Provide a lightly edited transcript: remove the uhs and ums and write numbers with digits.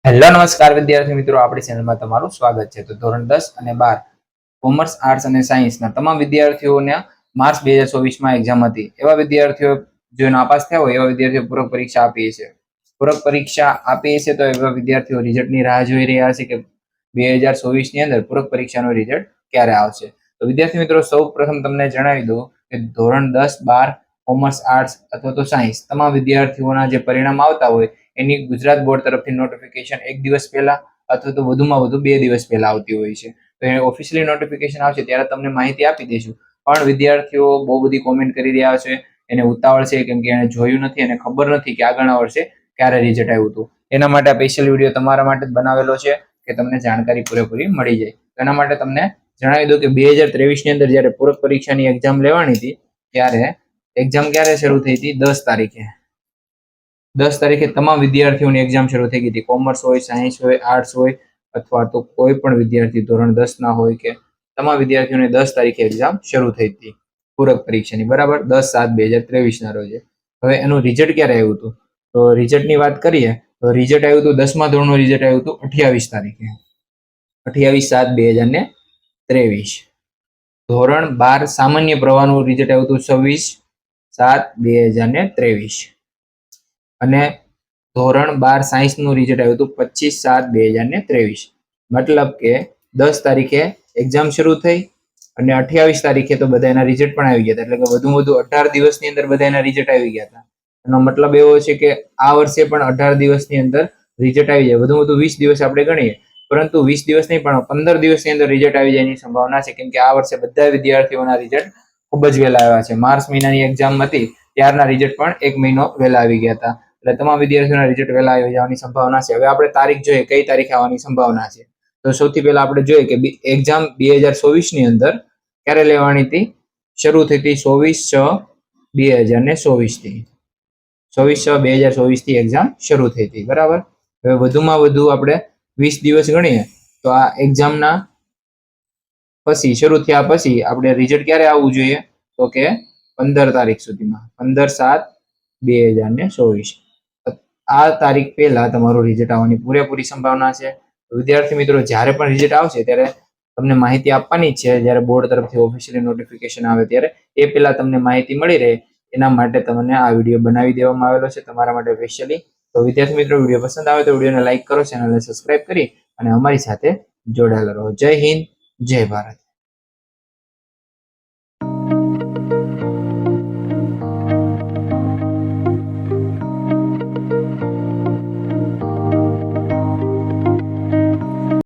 Hello નમસ્કાર વિદ્યાર્થી મિત્રો, આપણી ચેનલમાં તમારું સ્વાગત છે. તો ધોરણ 10 અને 12 કોમર્સ, આર્ટ્સ અને સાયન્સના તમામ વિદ્યાર્થીઓને માર્ચ 2024માં એક્ઝામ હતી. એવા વિદ્યાર્થીઓ જો નાપાસ થયા હોય એવા વિદ્યાર્થીઓ પૂરક પરીક્ષા આપી છે. પૂરક પરીક્ષા આપી છે તો એવા વિદ્યાર્થીઓ રિઝલ્ટની રાહ જોઈ રહ્યા છે કે 2024ની અંદર પૂરક પરીક્ષાનું રિઝલ્ટ ક્યારે આવશે. તો વિદ્યાર્થી મિત્રો, સૌ પ્રથમ તમને જણાવી દઉં કે ધોરણ 10, 12 કોમર્સ, આર્ટ્સ અથવા તો સાયન્સ તમામ વિદ્યાર્થીઓના જે પરિણામ આવતા હોય એની ગુજરાત બોર્ડ તરફથી નોટિફિકેશન એક દિવસ પહેલા અથવા તો વધુમાં વધુ 2 દિવસ પહેલા આવતી હોય છે. તો એ ઓફિશિયલી નોટિફિકેશન આવશે ત્યારે તમને માહિતી આપી દઈશું. પણ વિદ્યાર્થીઓ બહુ બધી કોમેન્ટ કરી રહ્યા છે, એને ઉતાવળ છે કેમ કે એને જોયું નથી અને ખબર નથી કે આગળના વર્ષે ક્યારે રિઝલ્ટ આવ્યું હતું. એના માટે આ સ્પેશિયલ વિડીયો તમારા માટે જ બનાવેલો છે કે તમને જાણકારી પૂરેપૂરી મળી જાય. એના માટે તમને જણાવી દઉં કે 2023ની અંદર જ્યારે પૂરક પરીક્ષાની એક્ઝામ લેવાની હતી ત્યારે એક્ઝામ ક્યારે શરૂ થઈ હતી? 10 તારીખે. 10 તારીખે તમામ વિદ્યાર્થીઓની એક્ઝામ શરૂ થઈ ગઈ હતી. કોમર્સ હોય, સાયન્સ હોય, આર્ટ્સ હોય અથવા તો કોઈ પણ વિદ્યાર્થી ધોરણ 10 ના હોય કે તમામ વિદ્યાર્થીઓને 10 તારીખે એક્ઝામ શરૂ થઈ હતી પૂરક પરીક્ષાની, બરાબર, 10/7/2023 ના રોજ. હવે એનું રિઝલ્ટ ક્યારે આવ્યું હતું? તો રિઝલ્ટની વાત કરીએ તો રિઝલ્ટ આવ્યું હતું 10મા ધોરણનું રિઝલ્ટ આવ્યું હતું 28 તારીખે, 28/7/2023. ધોરણ 12 સામાન્ય પ્રવાહનું રિઝલ્ટ આવ્યું હતું 26/7/2023 અને ધોરણ 12 સાયન્સનું રિઝલ્ટ આવ્યું હતું 25/7/2023. મતલબ કે 10 તારીખે એક્ઝામ શરૂ થઈ અને 28 તારીખે તો બધા એના રિઝલ્ટ પણ આવી ગયા હતા. એટલે કે વધુમાં વધુ 18 દિવસની અંદર બધા એના રિઝલ્ટ આવી ગયા હતા. એનો મતલબ એવો છે કે આ વર્ષે પણ 18 દિવસની અંદર રિઝલ્ટ આવી જાય. વધુમાં વધુ 20 દિવસ આપણે ગણીએ, પરંતુ 20 દિવસ નહીં પણ 15 દિવસની અંદર રિઝલ્ટ આવી જાય એની સંભાવના છે. કેમ કે આ વર્ષે બધા વિદ્યાર્થીઓના રિઝલ્ટ ખૂબ જ વહેલા આવ્યા છે. માર્ચ મહિનાની એક્ઝામ હતી ત્યારના રિઝલ્ટ પણ 1 મહિનો વહેલા આવી ગયા હતા. એટલે તમામ વિદ્યાર્થીઓના રિઝલ્ટ વહેલા આવી જવાની સંભાવના છે. હવે આપણે તારીખ જોઈએ કઈ તારીખે આવવાની સંભાવના છે. તો સૌથી પહેલા આપણે જોઈએ કે એક્ઝામ 2024ની અંદર ક્યારે લેવાની હતી? શરૂ થઈ હતી 24/6/2024 થી. 24/6/2024 થી એક્ઝામ શરૂ થઈ હતી, બરાબર. હવે વધુમાં વધુ આપણે 20 દિવસ ગણીએ તો આ એક્ઝામના પછી શરૂ થયા પછી આપણે રિઝલ્ટ ક્યારે આવવું જોઈએ? તો કે 15 તારીખ સુધીમાં, 15/7/2024. આ તારીખ પહેલા તમારું રિઝલ્ટ આવવાની પૂરેપૂરી સંભાવના છે. વિદ્યાર્થી મિત્રો, જ્યારે પણ રિઝલ્ટ આવશે ત્યારે તમને માહિતી આપવાની જ છે. જ્યારે બોર્ડ તરફથી ઓફિશિયલી નોટિફિકેશન આવે ત્યારે એ પહેલા તમને માહિતી મળી રહે એના માટે તમને આ વિડીયો બનાવી દેવામાં આવેલો છે તમારા માટે સ્પેશિયલી. તો વિદ્યાર્થી મિત્રો, વિડીયો પસંદ આવે તો વિડીયોને લાઈક કરો, ચેનલને સબસ્ક્રાઇબ કરી અને અમારી સાથે જોડાયેલા રહો. જય હિન્દ, જય ભારત.